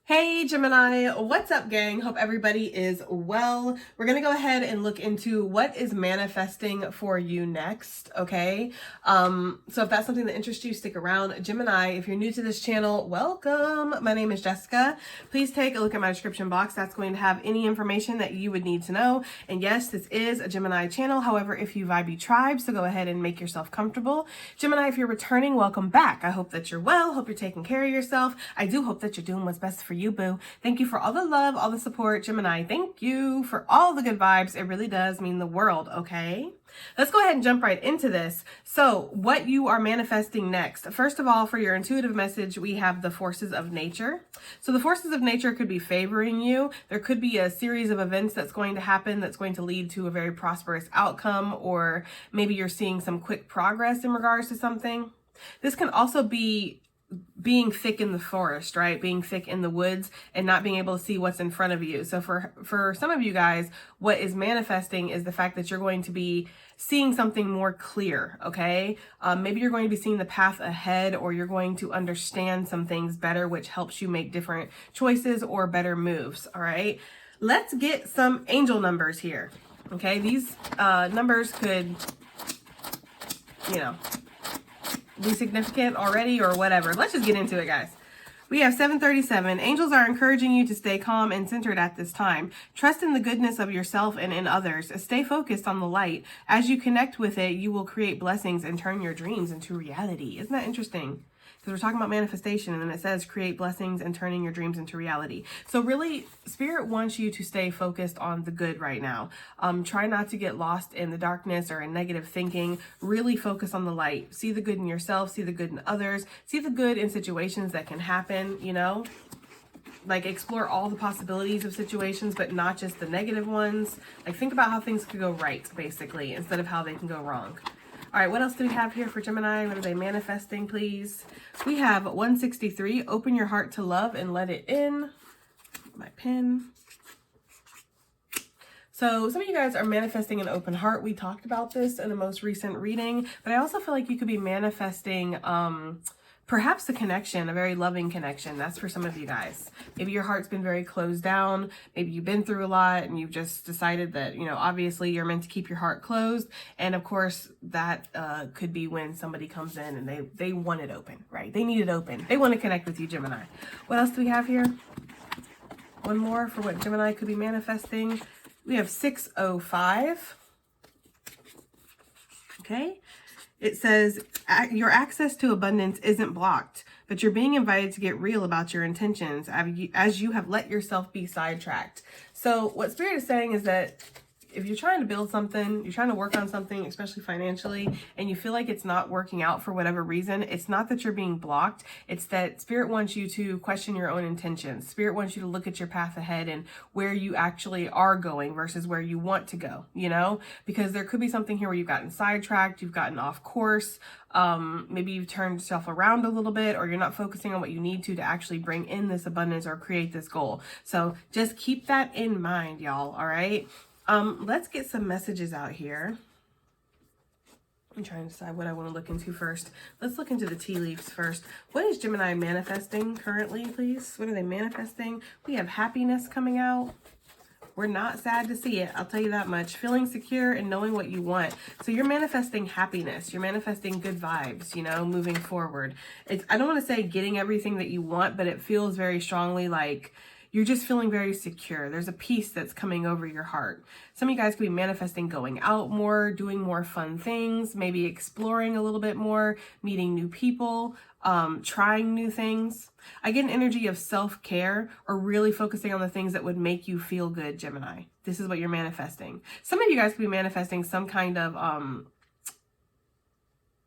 Hey Gemini, what's up gang? Hope everybody is well. We're gonna go ahead and look into what is manifesting for you next, okay? So if that's something that interests you, stick around. Gemini, if you're new to this channel, welcome. My name is Jessica. Please take a look at my description box. That's going to have any information that you would need to know. And yes, this is a Gemini channel. However, if you vibe, you tribe, so go ahead and make yourself comfortable. Gemini, if you're returning, welcome back. I hope that you're well. Hope you're taking care of yourself. I do hope that you're doing what's best for you, boo. Thank you for all the love, all the support. Gemini, thank you for all the good vibes. It really does mean the world, okay? Let's go ahead and jump right into this. So what you are manifesting next. First of all, for your intuitive message, we have the forces of nature. So the forces of nature could be favoring you. There could be a series of events that's going to happen that's going to lead to a very prosperous outcome, or maybe you're seeing some quick progress in regards to something. This can also be being thick in the forest, right? Being thick in the woods and not being able to see what's in front of you. So for some of you guys, what is manifesting is the fact that you're going to be seeing something more clear, okay? Maybe you're going to be seeing the path ahead, or you're going to understand some things better, which helps you make different choices or better moves, all right? Let's get some angel numbers here, okay? These numbers could, you know, be significant already or whatever. Let's just get into it, guys. We have 737. Angels are encouraging you to stay calm and centered at this time. Trust in the goodness of yourself and in others. Stay focused on the light. As you connect with it, you will create blessings and turn your dreams into reality. Isn't that interesting? Because we're talking about manifestation, and then it says create blessings and turning your dreams into reality. So really, Spirit wants you to stay focused on the good right now. Try not to get lost in the darkness or in negative thinking. Really focus on the light. See the good in yourself, see the good in others, see the good in situations that can happen, you know? Like, explore all the possibilities of situations, but not just the negative ones. Like, think about how things could go right, basically, instead of how they can go wrong. All right, what else do we have here for Gemini? What are they manifesting, please? We have 163, open your heart to love and let it in. My pen. So some of you guys are manifesting an open heart. We talked about this in the most recent reading, but I also feel like you could be manifesting perhaps a connection, a very loving connection. That's for some of you guys. Maybe your heart's been very closed down. Maybe you've been through a lot and you've just decided that, you know, obviously you're meant to keep your heart closed. And of course, that could be when somebody comes in and they want it open, right? They need it open. They want to connect with you, Gemini. What else do we have here? One more for what Gemini could be manifesting. We have 605. Okay. It says, your access to abundance isn't blocked, but you're being invited to get real about your intentions as you have let yourself be sidetracked. So what Spirit is saying is that if you're trying to build something, you're trying to work on something, especially financially, and you feel like it's not working out for whatever reason, it's not that you're being blocked. It's that Spirit wants you to question your own intentions. Spirit wants you to look at your path ahead and where you actually are going versus where you want to go, you know, because there could be something here where you've gotten sidetracked, you've gotten off course. Maybe you've turned yourself around a little bit, or you're not focusing on what you need to actually bring in this abundance or create this goal. So just keep that in mind, y'all. All right. Let's get some messages out here. I'm trying to decide what I want to look into first. Let's look into the tea leaves first. What is Gemini manifesting currently, please? What are they manifesting? We have happiness coming out. We're not sad to see it. I'll tell you that much. Feeling secure and knowing what you want. So you're manifesting happiness. You're manifesting good vibes, you know, moving forward. I don't want to say getting everything that you want, but it feels very strongly like you're just feeling very secure. There's a peace that's coming over your heart. Some of you guys could be manifesting going out more, doing more fun things, maybe exploring a little bit more, meeting new people, trying new things. I get an energy of self-care or really focusing on the things that would make you feel good, Gemini. This is what you're manifesting. Some of you guys could be manifesting some kind of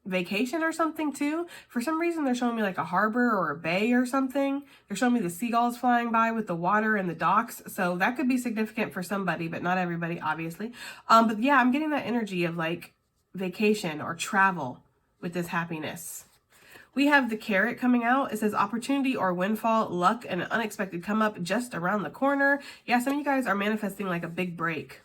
vacation or something too. For some reason, they're showing me like a harbor or a bay or something. They're showing me the seagulls flying by with the water and the docks. So that could be significant for somebody, but not everybody, obviously. But yeah, I'm getting that energy of like vacation or travel with this happiness. We have the carrot coming out. It says opportunity or windfall, luck, and an unexpected come up just around the corner. Yeah, some of you guys are manifesting like a big break.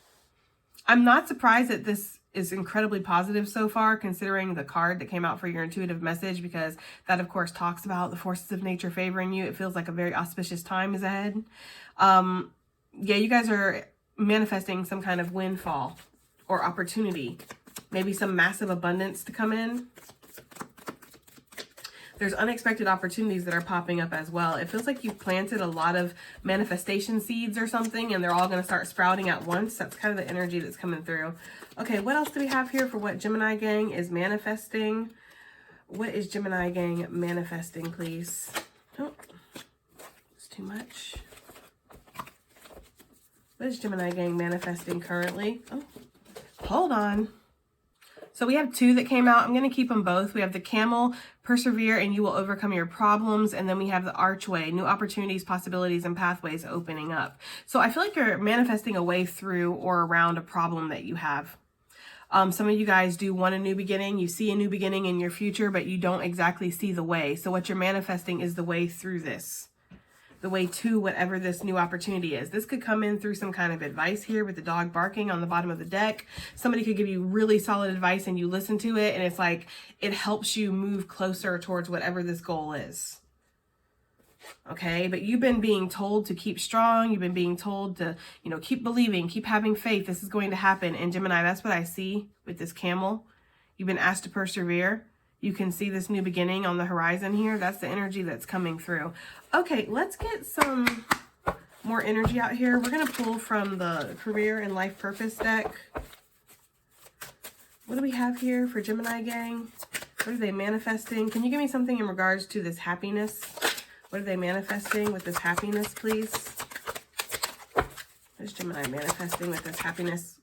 I'm not surprised that this is incredibly positive so far, considering the card that came out for your intuitive message, because that of course talks about the forces of nature favoring you. It feels like a very auspicious time is ahead. Yeah, you guys are manifesting some kind of windfall or opportunity, maybe some massive abundance to come in. There's unexpected opportunities that are popping up as well. It feels like you've planted a lot of manifestation seeds or something, and they're all going to start sprouting at once. That's kind of the energy that's coming through. Okay, what else do we have here for what Gemini gang is manifesting? What is Gemini gang manifesting, please? Oh, it's too much. What is Gemini gang manifesting currently? Oh, hold on. So we have 2 that came out. I'm going to keep them both. We have the camel, persevere, and you will overcome your problems. And then we have the archway, new opportunities, possibilities, and pathways opening up. So I feel like you're manifesting a way through or around a problem that you have. Some of you guys do want a new beginning. You see a new beginning in your future, but you don't exactly see the way. So what you're manifesting is the way through this. The way to whatever this new opportunity is. This could come in through some kind of advice here with the dog barking on the bottom of the deck. Somebody could give you really solid advice and you listen to it, and it's like it helps you move closer towards whatever this goal is. Okay, but you've been being told to keep strong. You've been being told to, you know, keep believing, keep having faith. This is going to happen. And Gemini, that's what I see with this camel. You've been asked to persevere. You can see this new beginning on the horizon here. That's the energy that's coming through. Okay, let's get some more energy out here. We're going to pull from the career and life purpose deck. What do we have here for Gemini gang? What are they manifesting? Can you give me something in regards to this happiness? What are they manifesting with this happiness, please? What is Gemini manifesting with this happiness?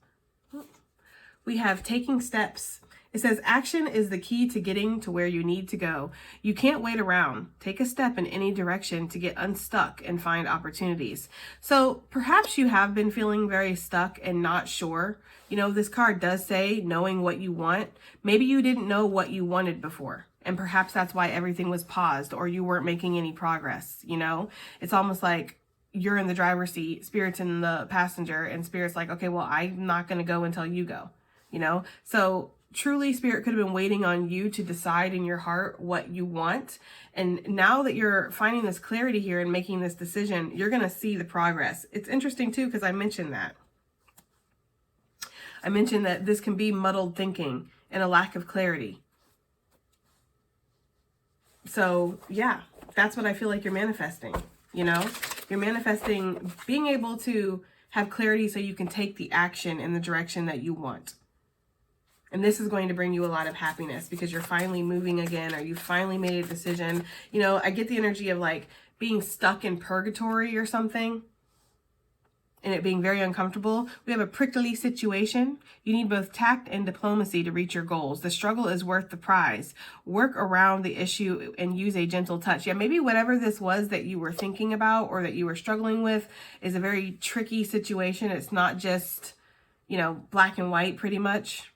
We have taking steps. It says action is the key to getting to where you need to go. You can't wait around. Take a step in any direction to get unstuck and find opportunities. So perhaps you have been feeling very stuck and not sure. You know, this card does say knowing what you want. Maybe you didn't know what you wanted before, and perhaps that's why everything was paused or you weren't making any progress. You know, it's almost like you're in the driver's seat, Spirit's in the passenger, and Spirit's like, okay, well, I'm not going to go until you go, you know? So truly, Spirit could have been waiting on you to decide in your heart what you want. And now that you're finding this clarity here and making this decision, you're going to see the progress. It's interesting too, because I mentioned that. I mentioned that this can be muddled thinking and a lack of clarity. So yeah, that's what I feel like you're manifesting. You know, you're manifesting being able to have clarity so you can take the action in the direction that you want. And this is going to bring you a lot of happiness because you're finally moving again, or you finally made a decision. You know, I get the energy of like being stuck in purgatory or something and it being very uncomfortable. We have a prickly situation. You need both tact and diplomacy to reach your goals. The struggle is worth the prize. Work around the issue and use a gentle touch. Yeah, maybe whatever this was that you were thinking about or that you were struggling with is a very tricky situation. It's not just, you know, black and white pretty much.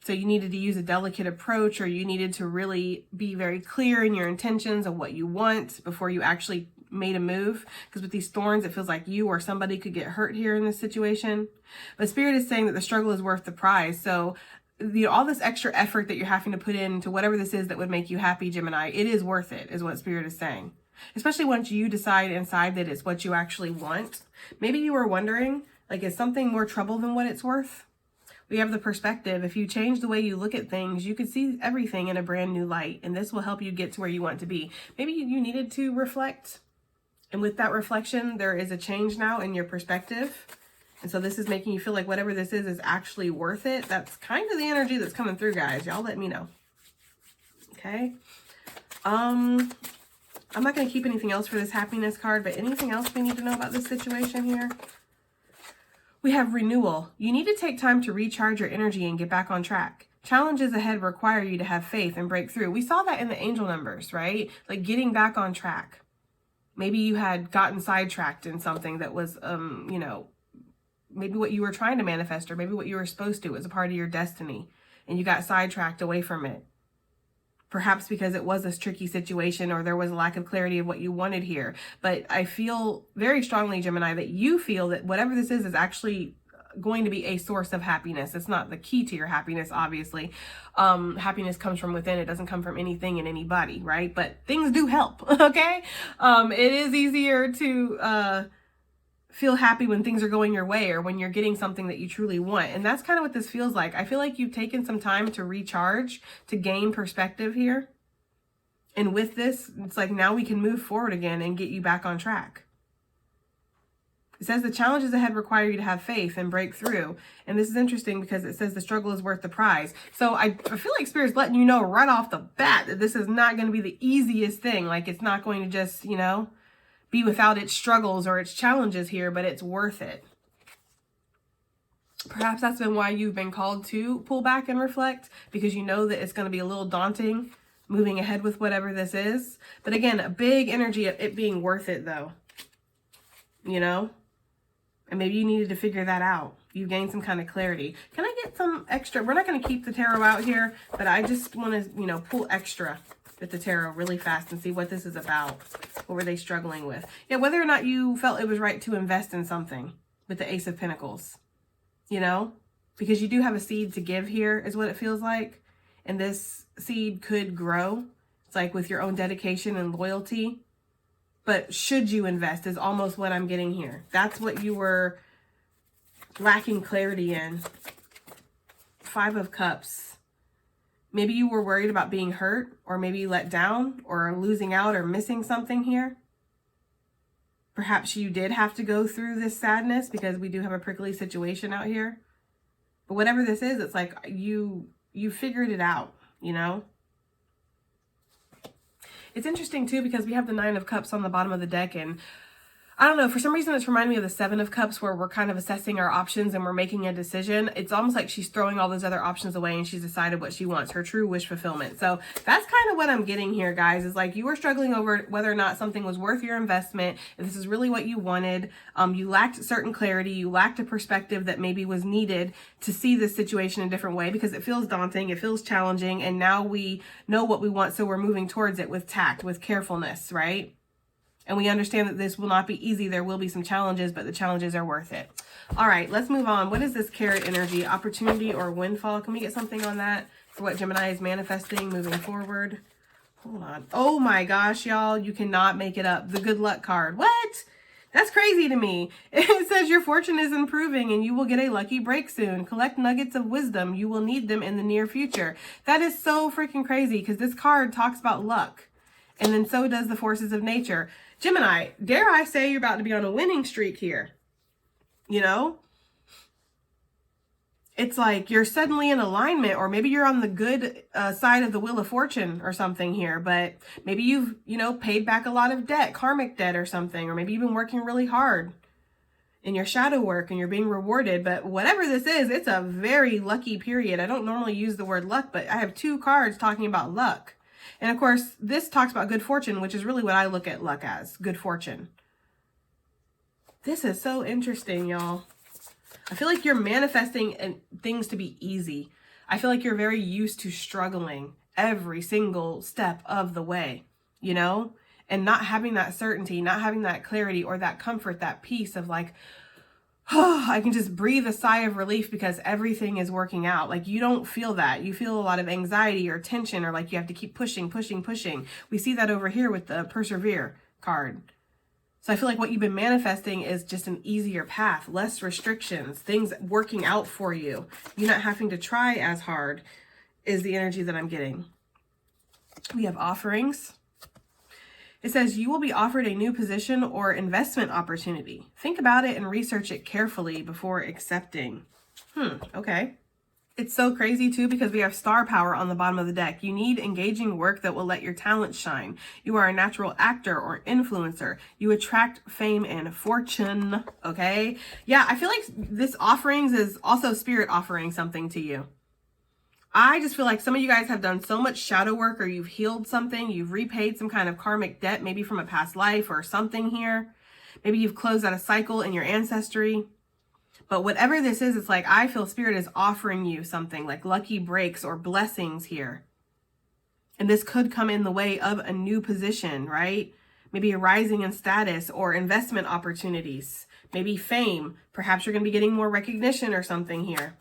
So you needed to use a delicate approach, or you needed to really be very clear in your intentions of what you want before you actually made a move. Because with these thorns, it feels like you or somebody could get hurt here in this situation. But Spirit is saying that the struggle is worth the prize. So, you know, all this extra effort that you're having to put into whatever this is that would make you happy, Gemini, it is worth it, is what Spirit is saying. Especially once you decide inside that it's what you actually want. Maybe you were wondering, like, is something more trouble than what it's worth? We have the perspective. If you change the way you look at things, you can see everything in a brand new light, and this will help you get to where you want to be. Maybe you needed to reflect, and with that reflection, there is a change now in your perspective. And so this is making you feel like whatever this is actually worth it. That's kind of the energy that's coming through, guys. Y'all let me know. Okay. I'm not going to keep anything else for this happiness card, but anything else we need to know about this situation here? We have renewal. You need to take time to recharge your energy and get back on track. Challenges ahead require you to have faith and break through. We saw that in the angel numbers, right? Like getting back on track. Maybe you had gotten sidetracked in something that was, you know, maybe what you were trying to manifest, or maybe what you were supposed to. It was a part of your destiny, and you got sidetracked away from it. Perhaps because it was a tricky situation, or there was a lack of clarity of what you wanted here. But I feel very strongly, Gemini, that you feel that whatever this is actually going to be a source of happiness. It's not the key to your happiness, obviously. Happiness comes from within. It doesn't come from anything and anybody, right? But things do help, okay? It is easier to feel happy when things are going your way or when you're getting something that you truly want. And that's kind of what this feels like. I feel like you've taken some time to recharge, to gain perspective here. And with this, it's like now we can move forward again and get you back on track. It says the challenges ahead require you to have faith and break through. And this is interesting because it says the struggle is worth the prize. So I feel like Spirit's letting you know right off the bat that this is not going to be the easiest thing. Like it's not going to just, you know, be without its struggles or its challenges here, but it's worth it. Perhaps that's been why you've been called to pull back and reflect, because you know that it's going to be a little daunting moving ahead with whatever this is. But again, a big energy of it being worth it though, you know, and maybe you needed to figure that out. You gained some kind of clarity. Can I get some extra? We're not going to keep the tarot out here, but I just want to, you know, pull extra with the tarot really fast and see what this is about. What were they struggling with? Yeah, whether or not you felt it was right to invest in something with the Ace of Pentacles, you know, because you do have a seed to give here is what it feels like. And this seed could grow. It's like with your own dedication and loyalty. But should you invest is almost what I'm getting here. That's what you were lacking clarity in. 5 of Cups. Maybe you were worried about being hurt, or maybe let down, or losing out, or missing something here. Perhaps you did have to go through this sadness because we do have a prickly situation out here. But whatever this is, it's like you figured it out, you know? It's interesting too because we have the 9 of Cups on the bottom of the deck, and I don't know, for some reason it's reminding me of the 7 of Cups where we're kind of assessing our options and we're making a decision. It's almost like she's throwing all those other options away and she's decided what she wants, her true wish fulfillment. So that's kind of what I'm getting here, guys, is like you were struggling over whether or not something was worth your investment, if this is really what you wanted. You lacked certain clarity, you lacked a perspective that maybe was needed to see this situation a different way because it feels daunting, it feels challenging, and now we know what we want, so we're moving towards it with tact, with carefulness, right? And we understand that this will not be easy. There will be some challenges, but the challenges are worth it. All right, let's move on. What is this carrot energy? Opportunity or windfall? Can we get something on that for what Gemini is manifesting moving forward? Hold on. Oh my gosh, y'all. You cannot make it up. The good luck card. What? That's crazy to me. It says your fortune is improving and you will get a lucky break soon. Collect nuggets of wisdom. You will need them in the near future. That is so freaking crazy because this card talks about luck. And then so does the forces of nature. Gemini, dare I say you're about to be on a winning streak here? You know? It's like you're suddenly in alignment, or maybe you're on the good side of the Wheel of Fortune or something here, but maybe you've, you know, paid back a lot of debt, karmic debt or something, or maybe you've been working really hard in your shadow work and you're being rewarded. But whatever this is, it's a very lucky period. I don't normally use the word luck, but I have 2 cards talking about luck. And of course, this talks about good fortune, which is really what I look at luck as, good fortune. This is so interesting, y'all. I feel like you're manifesting things to be easy. I feel like you're very used to struggling every single step of the way, you know? And not having that certainty, not having that clarity or that comfort, that peace of like, oh, I can just breathe a sigh of relief because everything is working out. Like you don't feel that. You feel a lot of anxiety or tension, or like you have to keep pushing. We see that over here with the persevere card. So I feel like what you've been manifesting is just an easier path, less restrictions, things working out for you. You not having to try as hard is the energy that I'm getting. We have offerings. It says you will be offered a new position or investment opportunity. Think about it and research it carefully before accepting. Okay. It's so crazy too because we have star power on the bottom of the deck. You need engaging work that will let your talent shine. You are a natural actor or influencer. You attract fame and fortune. Okay. Yeah, I feel like this offerings is also Spirit offering something to you. I just feel like some of you guys have done so much shadow work, or you've healed something, you've repaid some kind of karmic debt, maybe from a past life or something here. Maybe you've closed out a cycle in your ancestry. But whatever this is, it's like I feel Spirit is offering you something like lucky breaks or blessings here. And this could come in the way of a new position, right? Maybe a rising in status or investment opportunities. maybe fame. Perhaps you're going to be getting more recognition or something here.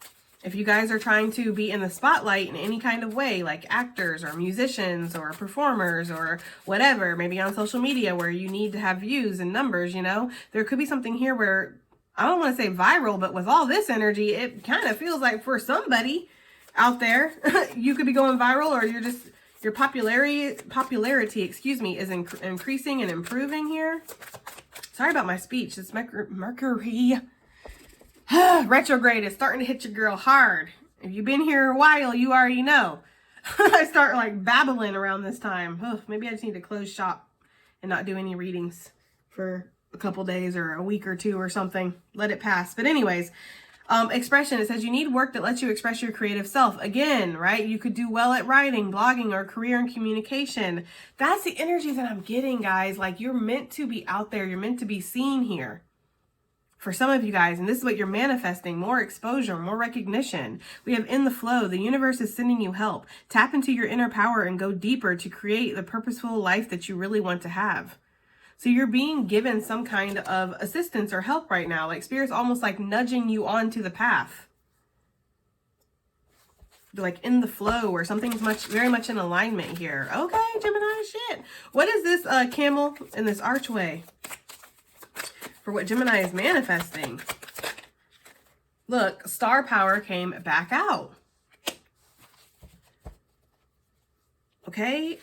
If you guys are trying to be in the spotlight in any kind of way, like actors or musicians or performers or whatever, maybe on social media where you need to have views and numbers, you know, there could be something here where, I don't want to say viral, but with all this energy, it kind of feels like for somebody out there, you could be going viral, or you're just, your popularity, excuse me, is increasing and improving here. Sorry about my speech. It's Mercury. Retrograde is starting to hit your girl hard. If you've been here a while, you already know. I start like babbling around this time. Maybe I just need to close shop and not do any readings for a couple days or a week or two or something. Let it pass. But anyways, expression, it says you need work that lets you express your creative self. Again, right? You could do well at writing, blogging, or career in communication. That's the energy that I'm getting, guys. Like, you're meant to be out there. You're meant to be seen here. For some of you guys, and this is what you're manifesting: more exposure, more recognition. We have in the flow. The universe is sending you help. Tap into your inner power and go deeper to create the purposeful life that you really want to have. So you're being given some kind of assistance or help right now. Like Spirit's almost like nudging you onto the path. Like in the flow, or something's very much in alignment here. Okay, Gemini, shit. What is this camel in this archway? For what Gemini is manifesting. Look, star power came back out. Okay?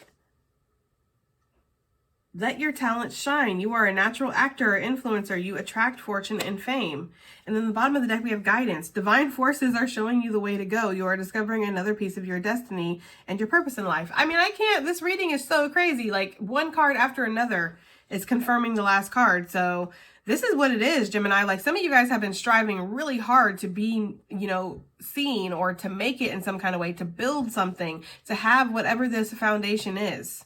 Let your talents shine. You are a natural actor or influencer. You attract fortune and fame. And then the bottom of the deck, we have guidance. Divine forces are showing you the way to go. You are discovering another piece of your destiny and your purpose in life. I mean, this reading is so crazy. Like, one card after another is confirming the last card. So this is what it is, Gemini. Like, some of you guys have been striving really hard to be, you know, seen, or to make it in some kind of way, to build something, to have whatever this foundation is.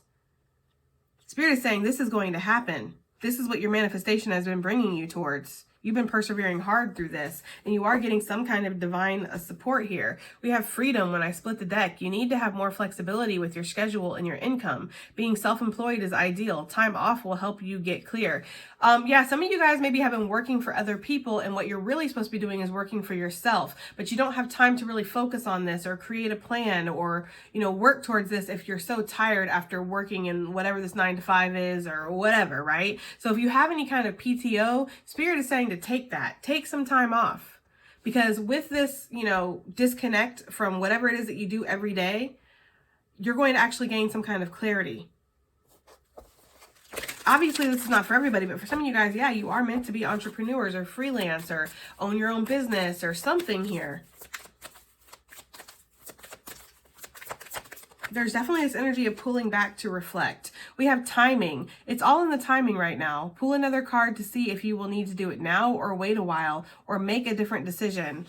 Spirit is saying this is going to happen. This is what your manifestation has been bringing you towards. You've been persevering hard through this, and you are getting some kind of divine support here. We have freedom when I split the deck. You need to have more flexibility with your schedule and your income. Being self-employed is ideal. Time off will help you get clear. Yeah, some of you guys maybe have been working for other people, and what you're really supposed to be doing is working for yourself, but you don't have time to really focus on this or create a plan or, you know, work towards this if you're so tired after working in whatever this 9 to 5 is or whatever, right? So if you have any kind of PTO, Spirit is saying to take some time off, because with this, you know, disconnect from whatever it is that you do every day, you're going to actually gain some kind of clarity. Obviously, this is not for everybody, but for some of you guys, yeah, you are meant to be entrepreneurs or freelance or own your own business or something here. There's definitely this energy of pulling back to reflect. We have timing. It's all in the timing right now. Pull another card to see if you will need to do it now or wait a while or make a different decision.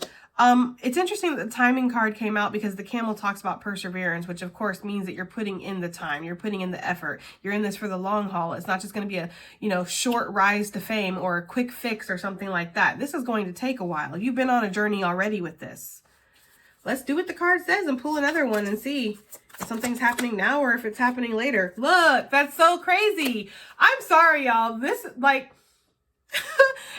It's interesting that the timing card came out because the camel talks about perseverance, which of course means that you're putting in the time, you're putting in the effort, you're in this for the long haul. It's not just going to be a, you know, short rise to fame or a quick fix or something like that. This is going to take a while. You've been on a journey already with this. Let's do what the card says and pull another one and see if something's happening now or if it's happening later. Look, that's so crazy. I'm sorry, y'all. This, like,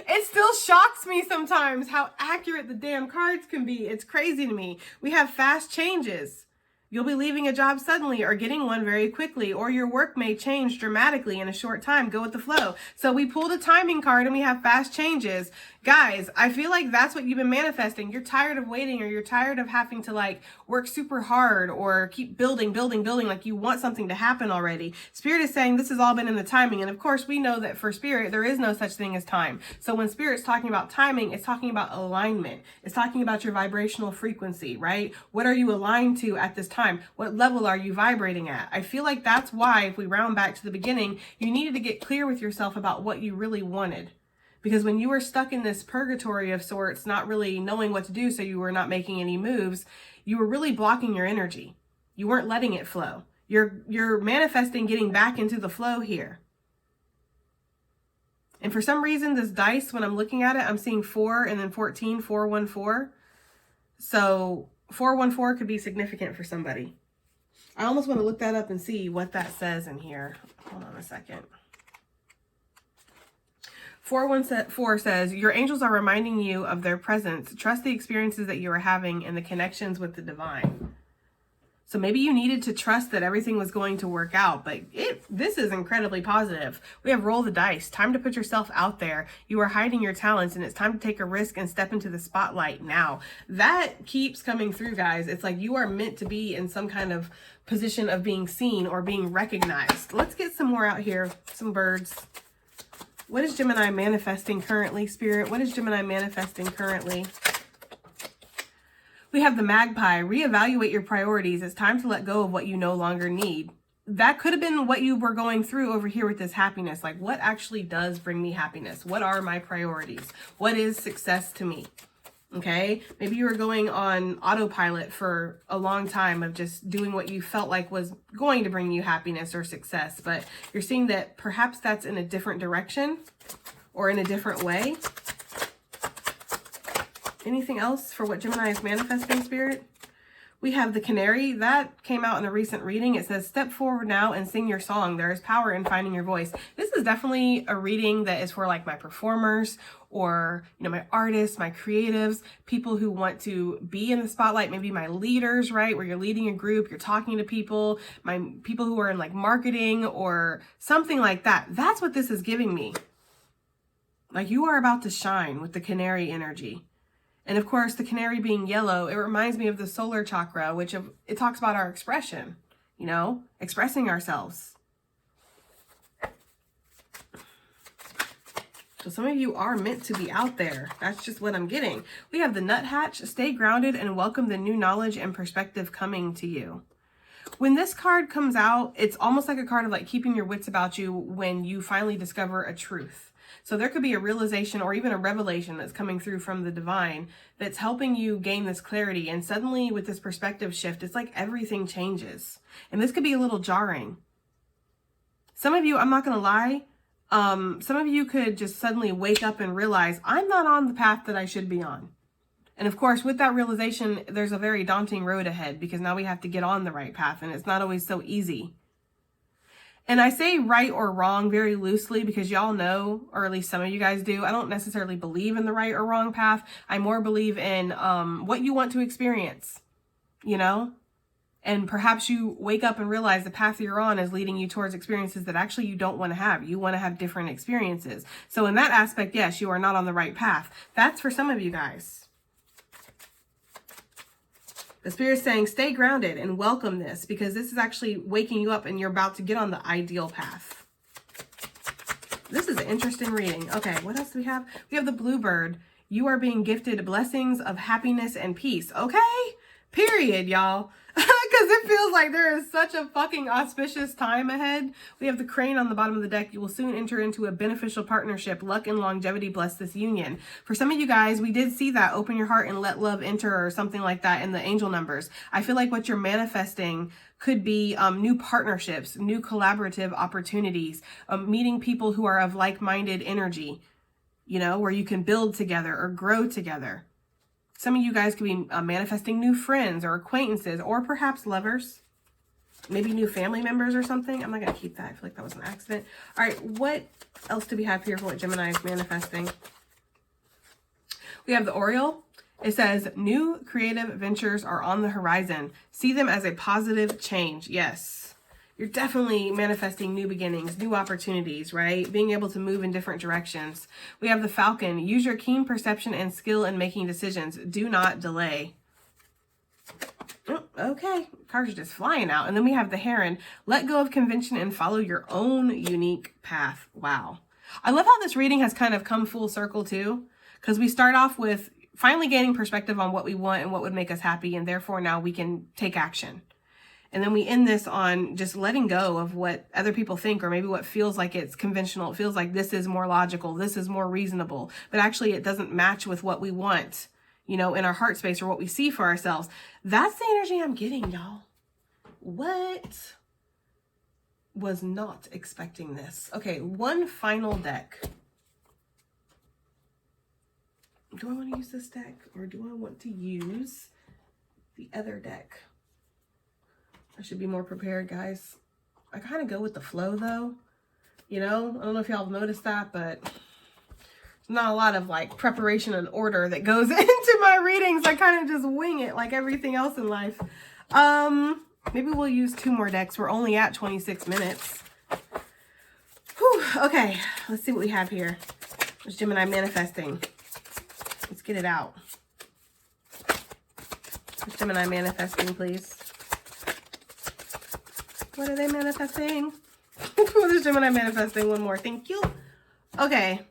it still shocks me sometimes how accurate the damn cards can be. It's crazy to me. We have fast changes. You'll be leaving a job suddenly or getting one very quickly, or your work may change dramatically in a short time. Go with the flow. So we pulled a timing card and we have fast changes. Guys, I feel like that's what you've been manifesting. You're tired of waiting, or you're tired of having to like work super hard or keep building, like you want something to happen already. Spirit is saying this has all been in the timing. And of course, we know that for Spirit, there is no such thing as time. So when Spirit's talking about timing, it's talking about alignment. It's talking about your vibrational frequency, right? What are you aligned to at this time? What level are you vibrating at? I feel like that's why, if we round back to the beginning, you needed to get clear with yourself about what you really wanted. Because when you were stuck in this purgatory of sorts, not really knowing what to do, so you were not making any moves, you were really blocking your energy. You weren't letting it flow. You're manifesting getting back into the flow here. And for some reason, this dice, when I'm looking at it, I'm seeing 4 and then 14, 414. So 414 could be significant for somebody. I almost want to look that up and see what that says in here. Hold on a second. 414 says, your angels are reminding you of their presence. Trust the experiences that you are having and the connections with the divine. So maybe you needed to trust that everything was going to work out, but this is incredibly positive. We have roll the dice. Time to put yourself out there. You are hiding your talents, and it's time to take a risk and step into the spotlight now. That keeps coming through, guys. It's like you are meant to be in some kind of position of being seen or being recognized. Let's get some more out here. Some birds. What is Gemini manifesting currently, Spirit? What is Gemini manifesting currently? We have the magpie. Reevaluate your priorities. It's time to let go of what you no longer need. That could have been what you were going through over here with this happiness. Like, what actually does bring me happiness? What are my priorities? What is success to me? Okay, maybe you were going on autopilot for a long time of just doing what you felt like was going to bring you happiness or success, but you're seeing that perhaps that's in a different direction or in a different way. Anything else for what Gemini is manifesting, Spirit? We have the canary. That came out in a recent reading. It says, step forward now and sing your song. There is power in finding your voice. This is definitely a reading that is for like my performers or, you know, my artists, my creatives, people who want to be in the spotlight, maybe my leaders, right? Where you're leading a group, you're talking to people, my people who are in like marketing or something like that. That's what this is giving me. Like, you are about to shine with the canary energy. And of course, the canary being yellow, it reminds me of the solar chakra, which it talks about our expression, you know, expressing ourselves. So some of you are meant to be out there. That's just what I'm getting. We have the nuthatch. Stay grounded and welcome the new knowledge and perspective coming to you. When this card comes out, it's almost like a card of like keeping your wits about you when you finally discover a truth. So there could be a realization or even a revelation that's coming through from the divine that's helping you gain this clarity. And suddenly with this perspective shift, it's like everything changes. And this could be a little jarring. Some of you, I'm not going to lie, some of you could just suddenly wake up and realize, I'm not on the path that I should be on. And of course, with that realization, there's a very daunting road ahead because now we have to get on the right path and it's not always so easy. And I say right or wrong very loosely because y'all know, or at least some of you guys do, I don't necessarily believe in the right or wrong path. I more believe in what you want to experience, you know? And perhaps you wake up and realize the path you're on is leading you towards experiences that actually you don't want to have. You want to have different experiences. So in that aspect, yes, you are not on the right path. That's for some of you guys. The Spirit's saying, stay grounded and welcome this because this is actually waking you up and you're about to get on the ideal path. This is an interesting reading. Okay, what else do we have? We have the bluebird. You are being gifted blessings of happiness and peace. Okay? Period, y'all. Because it feels like there is such a fucking auspicious time ahead. We have the crane on the bottom of the deck. You will soon enter into a beneficial partnership. Luck and longevity bless this union. For some of you guys, we did see that. Open your heart and let love enter or something like that in the angel numbers. I feel like what you're manifesting could be new partnerships, new collaborative opportunities, meeting people who are of like-minded energy, you know, where you can build together or grow together. Some of you guys could be manifesting new friends or acquaintances or perhaps lovers. Maybe new family members or something. I'm not going to keep that. I feel like that was an accident. All right, what else do we have here for what Gemini is manifesting? We have the Oriole. It says, new creative ventures are on the horizon. See them as a positive change. Yes. You're definitely manifesting new beginnings, new opportunities, right? Being able to move in different directions. We have the falcon. Use your keen perception and skill in making decisions. Do not delay. Oh, okay, cards are just flying out. And then we have the heron. Let go of convention and follow your own unique path. Wow. I love how this reading has kind of come full circle too, because we start off with finally gaining perspective on what we want and what would make us happy. And therefore now we can take action. And then we end this on just letting go of what other people think, or maybe what feels like it's conventional. It feels like this is more logical. This is more reasonable, but actually it doesn't match with what we want, you know, in our heart space or what we see for ourselves. That's the energy I'm getting, y'all. What? Was not expecting this. Okay, one final deck. Do I want to use this deck or do I want to use the other deck? I should be more prepared, guys. I kind of go with the flow, though. You know, I don't know if y'all have noticed that, but not a lot of like preparation and order that goes into my readings. I kind of just wing it like everything else in life. Maybe we'll use 2 more decks. We're only at 26 minutes. Whew, okay, let's see what we have here. What's Gemini manifesting? Let's get it out. What's Gemini manifesting, please? What are they manifesting? What is Gemini manifesting? One more. Thank you. Okay.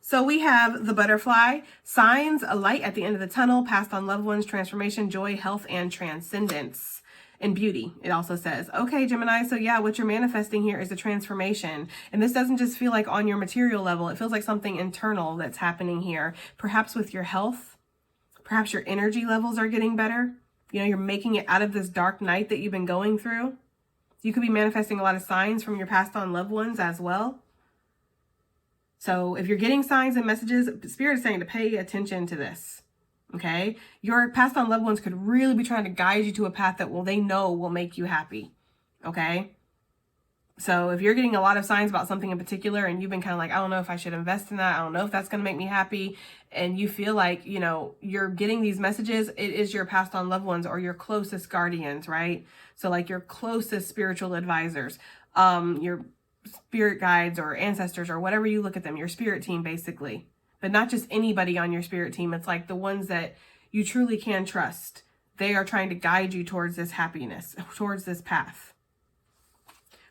So we have the butterfly, signs, a light at the end of the tunnel, passed on loved ones, transformation, joy, health, and transcendence. And beauty, it also says. Okay, Gemini, so yeah, what you're manifesting here is a transformation. And this doesn't just feel like on your material level. It feels like something internal that's happening here. Perhaps with your health. Perhaps your energy levels are getting better. You know, you're making it out of this dark night that you've been going through. You could be manifesting a lot of signs from your passed on loved ones as well. So if you're getting signs and messages, Spirit is saying to pay attention to this, okay? Your passed on loved ones could really be trying to guide you to a path that, well, they know will make you happy, okay? So if you're getting a lot of signs about something in particular and you've been kind of like, I don't know if I should invest in that. I don't know if that's going to make me happy. And you feel like, you know, you're getting these messages. It is your passed on loved ones or your closest guardians, right? So like your closest spiritual advisors, your spirit guides or ancestors or whatever you look at them, your spirit team basically, but not just anybody on your spirit team. It's like the ones that you truly can trust. They are trying to guide you towards this happiness, towards this path.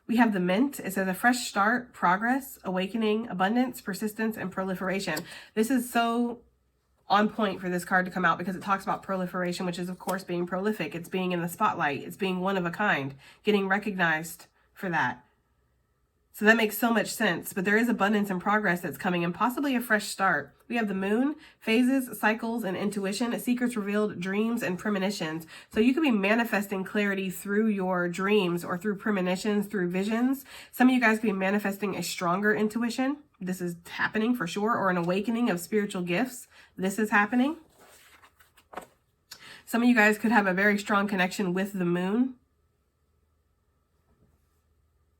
We have the Mint. It says a fresh start, progress, awakening, abundance, persistence, and proliferation. This is so on point for this card to come out because it talks about proliferation, which is of course being prolific. It's being in the spotlight. It's being one of a kind, getting recognized for that. So that makes so much sense, but there is abundance and progress that's coming and possibly a fresh start. We have the Moon, phases, cycles, and intuition, secrets revealed, dreams, and premonitions. So you could be manifesting clarity through your dreams or through premonitions, through visions. Some of you guys could be manifesting a stronger intuition. This is happening for sure, or an awakening of spiritual gifts. This is happening. Some of you guys could have a very strong connection with the Moon.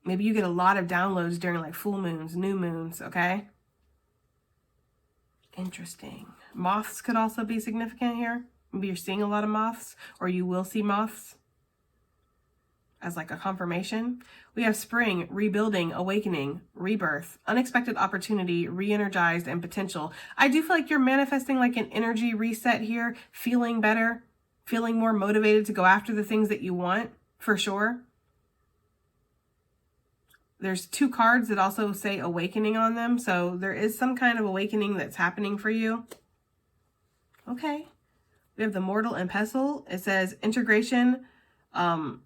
Maybe you get a lot of downloads during like full moons, new moons, okay? Interesting. Moths could also be significant here. Maybe you're seeing a lot of moths, or you will see moths as like a confirmation. We have spring, rebuilding, awakening, rebirth, unexpected opportunity, re-energized, and potential. I do feel like you're manifesting like an energy reset here, feeling better, feeling more motivated to go after the things that you want, for sure. There's 2 cards that also say awakening on them. So there is some kind of awakening that's happening for you. Okay. We have the Mortal and Pestle. It says integration. For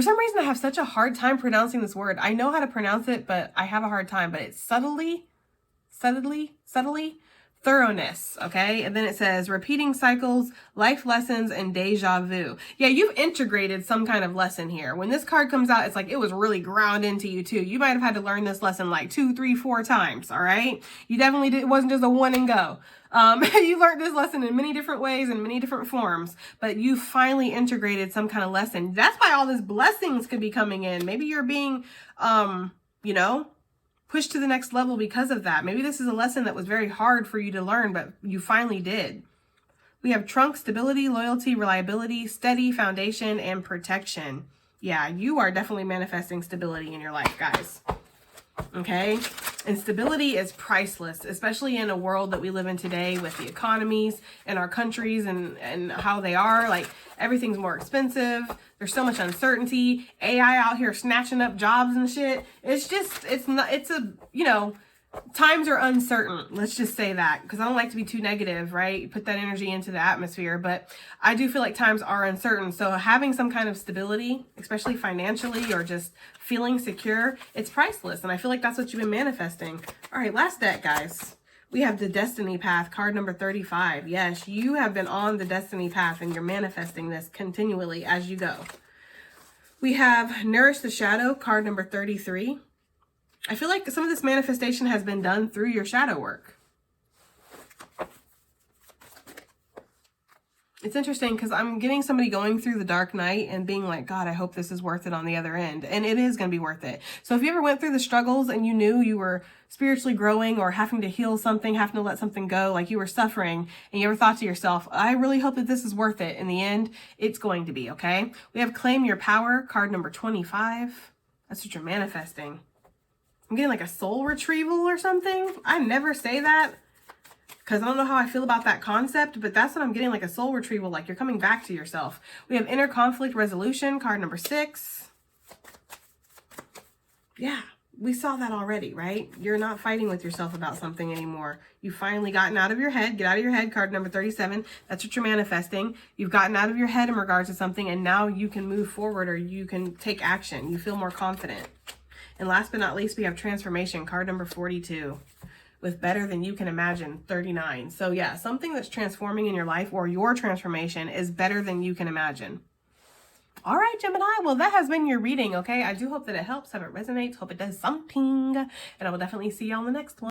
some reason, I have such a hard time pronouncing this word. I know how to pronounce it, but I have a hard time. But it's subtly, thoroughness, okay? And then it says repeating cycles, life lessons, and deja vu. Yeah, you've integrated some kind of lesson here. When this card comes out, it's like it was really ground into you too. You might have had to learn this lesson like 2, 3, 4 times, all right? You definitely did. It wasn't just a one and go. You learned this lesson in many different ways and many different forms, but you finally integrated some kind of lesson. That's why all these blessings could be coming in. Maybe you're being, you know, pushed to the next level because of that. Maybe this is a lesson that was very hard for you to learn, but you finally did. We have trunk, stability, loyalty, reliability, steady, foundation, and protection. Yeah, you are definitely manifesting stability in your life, guys. Okay? And stability is priceless, especially in a world that we live in today with the economies and our countries and how they are. Like, everything's more expensive. There's so much uncertainty. AI out here snatching up jobs and shit. It's just, you know, times are uncertain. Let's just say that, because I don't like to be too negative, right? Put that energy into the atmosphere, but I do feel like times are uncertain. So having some kind of stability, especially financially or just feeling secure, it's priceless. And I feel like that's what you've been manifesting. All right, last deck, guys. We have the Destiny Path, card number 35. Yes, you have been on the Destiny Path and you're manifesting this continually as you go. We have Nourish the Shadow, card number 33. I feel like some of this manifestation has been done through your shadow work. It's interesting because I'm getting somebody going through the dark night and being like, God, I hope this is worth it on the other end. And it is going to be worth it. So if you ever went through the struggles and you knew you were spiritually growing or having to heal something, having to let something go, like you were suffering, and you ever thought to yourself, I really hope that this is worth it. In the end, it's going to be, okay? We have Claim Your Power, card number 25. That's what you're manifesting. I'm getting like a soul retrieval or something. I never say that, because I don't know how I feel about that concept, but that's what I'm getting, like a soul retrieval, like you're coming back to yourself. We have Inner Conflict Resolution, card number 6. Yeah, we saw that already, right? You're not fighting with yourself about something anymore. You've finally gotten out of your head. Get out of your head, card number 37. That's what you're manifesting. You've gotten out of your head in regards to something, and now you can move forward, or you can take action. You feel more confident. And last but not least, we have Transformation, card number 42. With Better Than You Can Imagine, 39. So yeah, something that's transforming in your life, or your transformation, is better than you can imagine. All right, Gemini, well, that has been your reading, okay? I do hope that it helps, hope it resonates, hope it does something, and I will definitely see you on the next one.